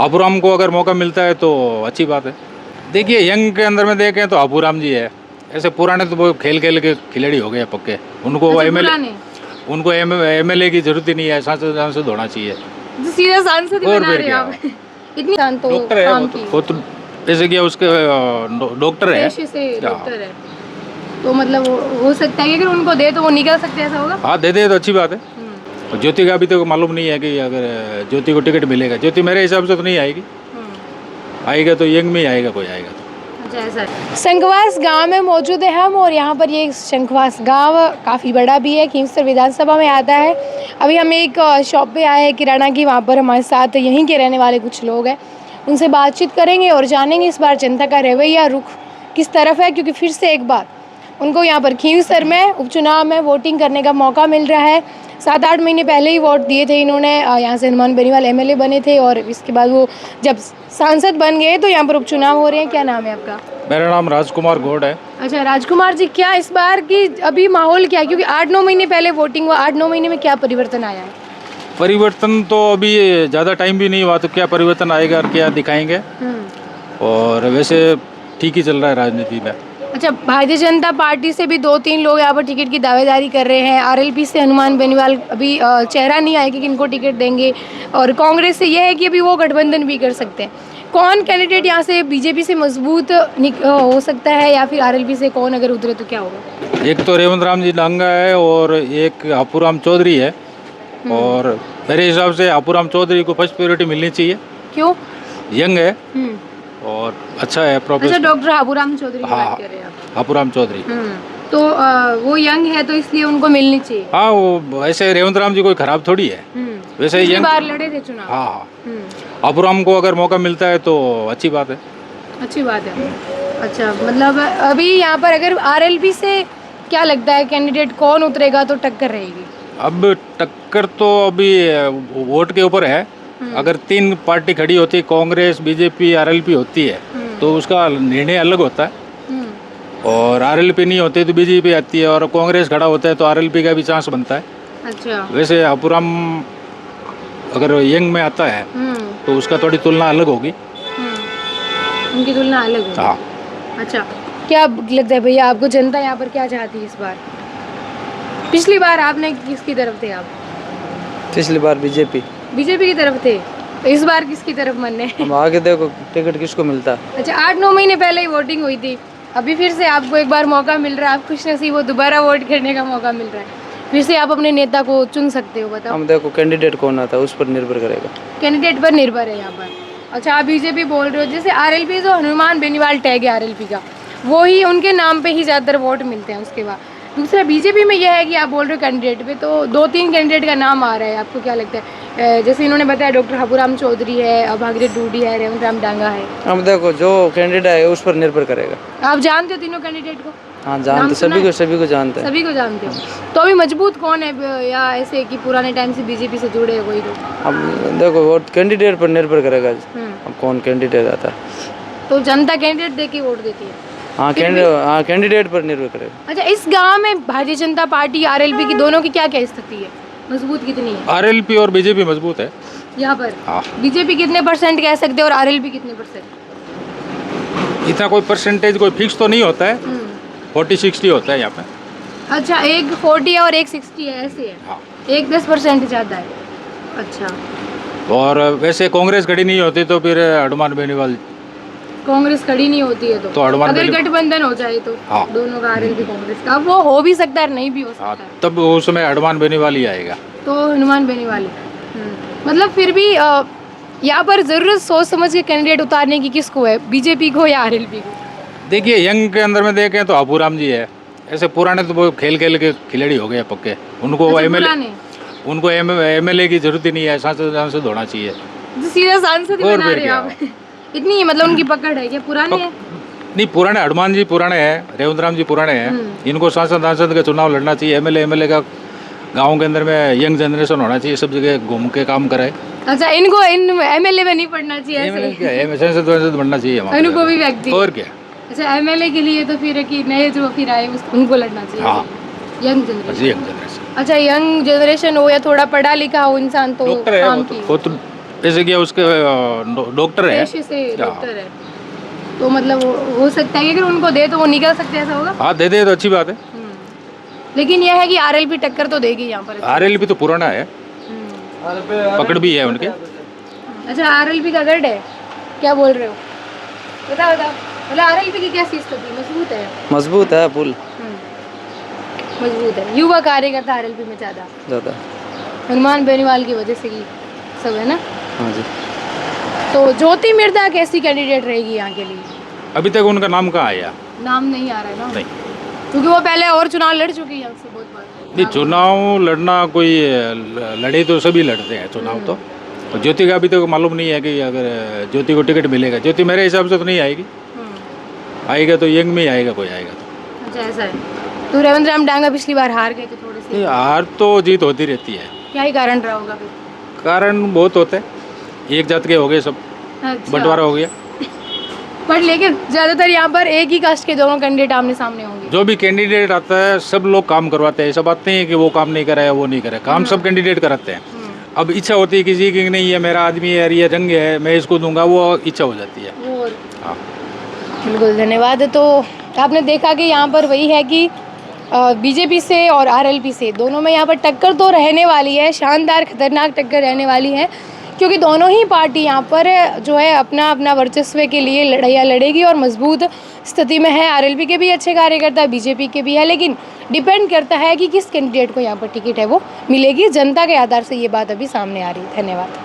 अपूराम को अगर मौका मिलता है तो अच्छी बात है। देखिए यंग के अंदर में देखें तो अपूराम जी है, ऐसे पुराने तो वो खेल खेल के खिलाड़ी हो गए पक्के। उनको एमएलए की जरूरत ही नहीं है, सांसद होना चाहिए। तो सीधा सांसद ही और बना फिर रहे क्या? आप इतनी जान तो डॉक्टर है काम वो तो जैसे कि उसके डॉक्टर है, पेशे से डॉक्टर है, तो मतलब हो सकता है कि अगर उनको दे तो वो निकल सकते हैं, ऐसा होगा। हाँ दे दे तो अच्छी बात है। ज्योति का अभी तो मालूम नहीं है कि अगर ज्योति को टिकट मिलेगा। ज्योति मेरे हिसाब से तो नहीं आएगी, आएगा तो यंग में ही आएगा, कोई आएगा तो। शंखवास गांव में मौजूद है हम, और यहाँ पर ये शंखवास गांव काफ़ी बड़ा भी है, खींवसर विधानसभा में आता है। अभी हम एक शॉप पे आए हैं किराना की, वहाँ पर हमारे साथ यहीं के रहने वाले कुछ लोग हैं, उनसे बातचीत करेंगे और जानेंगे इस बार जनता का रवैया रुख किस तरफ है, क्योंकि फिर से एक बार उनको यहाँ पर खींवसर में उपचुनाव में वोटिंग करने का मौका मिल रहा है। 7-8 महीने पहले ही वोट दिए थे इन्होंने, यहाँ से हनुमान बेनीवाल एमएलए बने थे, और इसके बाद वो जब सांसद बन गए तो यहाँ पर उपचुनाव हो रहे हैं। क्या नाम है आपका? मेरा नाम राजकुमार गौड़ है। अच्छा राजकुमार जी, क्या इस बार की अभी माहौल क्या है, क्योंकि 8-9 महीने पहले वोटिंग हुआ, 8-9 महीने में क्या परिवर्तन आया है? परिवर्तन तो अभी ज़्यादा टाइम भी नहीं हुआ, तो क्या परिवर्तन आएगा और क्या दिखाएंगे। और वैसे ठीक ही चल रहा है राजनीति में। अच्छा, भारतीय जनता पार्टी से भी 2-3 लोग यहाँ पर टिकट की दावेदारी कर रहे हैं। आरएलपी से हनुमान बेनीवाल अभी चेहरा नहीं आया कि किनको टिकट देंगे, और कांग्रेस से यह है कि अभी वो गठबंधन भी कर सकते हैं। कौन कैंडिडेट यहाँ से बीजेपी से मजबूत हो सकता है, या फिर आरएलपी से कौन अगर उतरे तो क्या होगा? एक तो रेवंत राम जी डांगा है और एक अपूराम चौधरी है, और मेरे हिसाब से अपूराम चौधरी को फर्स्ट प्रायोरिटी मिलनी चाहिए। क्यों? यंग है और अच्छा है प्रोफेसर। अच्छा, डॉक्टर अपूराम चौधरी की बात कर रहे हैं आप? अपूराम चौधरी तो वो यंग है तो इसलिए उनको मिलनी चाहिए। हाँ, वो ऐसे रेवंत राम जी कोई खराब थोड़ी है, वैसे पिछली यंग बार लड़े थे चुनाव। हाँ, अपूराम को अगर मौका मिलता है तो अच्छी बात है। अच्छी बात है। अच्छा, मतलब अभी यहाँ पर अगर आरएलपी से क्या लगता है कैंडिडेट कौन उतरेगा तो टक्कर रहेगी? अब टक्कर तो अभी वोट के ऊपर है। अगर 3 पार्टी खड़ी होती है, कांग्रेस बीजेपी आरएलपी होती है, तो उसका निर्णय अलग होता है। और आरएलपी नहीं होती तो बीजेपी आती है, और कांग्रेस खड़ा होता है तो आरएलपी का भी चांस बनता है। अच्छा, वैसे अपूराम अगर यंग में आता है तो उसका थोड़ी तुलना अलग होगी। उनकी तुलना अलग है। हाँ। अच्छा, क्या लगता है भैया आपको जनता यहाँ पर क्या चाहती है इस बार? पिछली बार आपने किसकी तरफ थे आप? पिछली बार बीजेपी की तरफ थे, तो इस बार किसकी तरफ मन है? हम आगे देखो टिकट किसको मिलता है। अच्छा, 8-9 महीने पहले ही वोटिंग हुई थी, अभी फिर से आपको एक बार मौका मिल रहा है, आप खुशनसीब हो, दोबारा वोट करने का मौका मिल रहा है, फिर से आप अपने नेता को चुन सकते हो। बताओ। हम देखो कैंडिडेट कौन आता है उस पर निर्भर करेगा। कैंडिडेट पर निर्भर है यहाँ पर। अच्छा, आप बीजेपी बोल रहे हो, जैसे आरएलपी जो हनुमान बेनीवाल टैग है आरएलपी का, वो ही उनके नाम पे ही ज़्यादातर वोट मिलते हैं। उसके बाद दूसरा बीजेपी में यह है कि आप बोल रहे हो कैंडिडेट पे, तो 2-3 कैंडिडेट का नाम आ रहा है, आपको क्या लगता है? जैसे इन्होंने बताया डॉक्टर अपूराम चौधरी है, भागीरथ डूडी है, रेवंत राम डांगा है। हम देखो जो कैंडिडेट है उस पर निर्भर करेगा। आप जानते हो तीनों कैंडिडेट को? हाँ जानते, सभी को जानते हैं। सभी को जानते हो। तो अभी मजबूत कौन है, या ऐसे कि पुराने टाइम से बीजेपी से जुड़े हैं कोई लोग? अब देखो वोट कैंडिडेट पर निर्भर करेगा, अब कौन कैंडिडेट आता है। तो जनता कैंडिडेट दे के वोट देती है? हाँ, कैंडिडेट पर निर्भर करेगा। अच्छा, इस गांव में भारतीय जनता पार्टी आरएलपी की दोनों की क्या क्या स्थिति है, मजबूत कितनी है? आरएलपी और बीजेपी मजबूत है यहाँ पर। हाँ। बीजेपी कितने % कह सकते हैं और आरएलपी कितने %? इतना कोई परसेंटेज कोई फिक्स तो नहीं होता है, 40-60 होता है यहाँ पे। अच्छा, एक 40 है और एक 60 है, ऐसे है। हाँ। एक 10% ज़्यादा है। अच्छा, और वैसे कांग्रेस खड़ी नहीं होती तो फिर हनुमान बेनीवाल, कांग्रेस खड़ी नहीं होती है तो हनुमान अगर बेनीवाल गठबंधन हो जाए तो हाँ। दोनों का आरएलपी कांग्रेस का, वो हो भी सकता है नहीं भी हो सकता हाँ, है, तब उसमें हनुमान बेनीवाल ही आएगा। तो हनुमान बेनीवाल। मतलब फिर भी यहाँ पर जरूरत सोच समझ के कैंडिडेट उतारने की किसको है, बीजेपी को या आरएलपी को? देखिए यंग के अंदर में देखें तो अपूराम जी है, ऐसे पुराने तो वो खेल खेल के खिलाड़ी हो गए पक्के। उनको एमएलए की जरूरत ही नहीं है, सांसद होना चाहिए। तो सीधा सांसद ही बना रहे हैं आप इतनी मतलब उनकी पकड़ है क्या? पुराने है? नहीं, पुराने हनुमान जी पुराने हैं, रेवंत राम जी पुराने हैं, इनको सांसद का चुनाव लड़ना चाहिए। एमएलए का गाँव के अंदर में यंग जनरेशन होना चाहिए, सब जगह घूम के काम करे। अच्छा, इनको एमएलए में नहीं पढ़ना चाहिए, सांसद बनना चाहिए अनुभवी व्यक्ति। और क्या? अच्छा, एमएलए के लिए तो फिर कि नए जो फिर आए उनको लड़ना चाहिए। हाँ, यंग जनरेशन। अच्छा, यंग जनरेशन हो या थोड़ा पढ़ा लिखा हो इंसान तो डॉक्टर है काम वो तो जैसे कि उसके डॉक्टर है। पेशे से डॉक्टर है, तो मतलब हो सकता है कि अगर उनको दे तो वो निकल सकते हैं, ऐसा होगा? हाँ दे दे तो अच्छी बात है। लेकिन यह है कि आरएलपी टक्कर तो देगी यहाँ पर। आरएलपी तो पुराना है, पकड़ भी है उनके। अच्छा, आरएलपी का गढ़ है, क्या बोल रहे हो? बताओ बताओ, मतलब आरएलपी की कैसी स्थिति, मजबूत है? मजबूत है पुल मजबूत है। युवा कार्यकर्ता आरएलपी में ज़्यादा हनुमान बेनीवाल की वजह से ही सब है ना। हाँ जी। तो ज्योति मिर्धा कैसी कैंडिडेट रहेगी यहाँ के लिए? अभी तक उनका नाम कहाँ आया? नाम नहीं आ रहा है ना, नहीं, क्योंकि वो पहले और चुनाव लड़ चुकी है यहाँ से बहुत बार। नहीं चुनाव लड़ना कोई लड़े तो सभी लड़ते हैं चुनाव तो। ज्योति का अभी तक मालूम नहीं है कि अगर ज्योति को टिकट मिलेगा। ज्योति मेरे हिसाब से तो नहीं आएगी, आएगा तो यंग में ही आएगा, कोई आएगा तो। अच्छा ऐसा है। तो रेवंत राम डांगा पिछली बार हार गए थे थोड़े से, नहीं, हार तो जीत होती रहती है। क्या ही कारण रहा होगा फिर? कारण बहुत होते हैं, एक जात के हो गए सब, अच्छा। बंटवारा हो गया। पर लेकिन ज्यादातर यहाँ पर एक ही कास्ट के दोनों कैंडिडेट आमने सामने होंगे। जो भी कैंडिडेट आता है सब लोग काम करवाते हैं, ऐसा बात नहीं है कि वो काम नहीं कराया वो नहीं कराया, काम सब कैंडिडेट कराते हैं। अब इच्छा होती है किसी की नहीं, ये मेरा आदमी है, ये रंग है, मैं इसको दूंगा, वो इच्छा हो जाती है। और हाँ बिल्कुल, धन्यवाद। तो आपने देखा कि यहाँ पर वही है कि बीजेपी से और आरएलपी से दोनों में यहाँ पर टक्कर तो रहने वाली है, शानदार खतरनाक टक्कर रहने वाली है, क्योंकि दोनों ही पार्टी यहाँ पर जो है अपना अपना वर्चस्व के लिए लड़ाइयाँ लड़ेगी और मजबूत स्थिति में है। आरएलपी के भी अच्छे कार्यकर्ता, बीजेपी के भी है, लेकिन डिपेंड करता है कि किस कैंडिडेट को यहाँ पर टिकट है वो मिलेगी। जनता के आधार से ये बात अभी सामने आ रही है। धन्यवाद।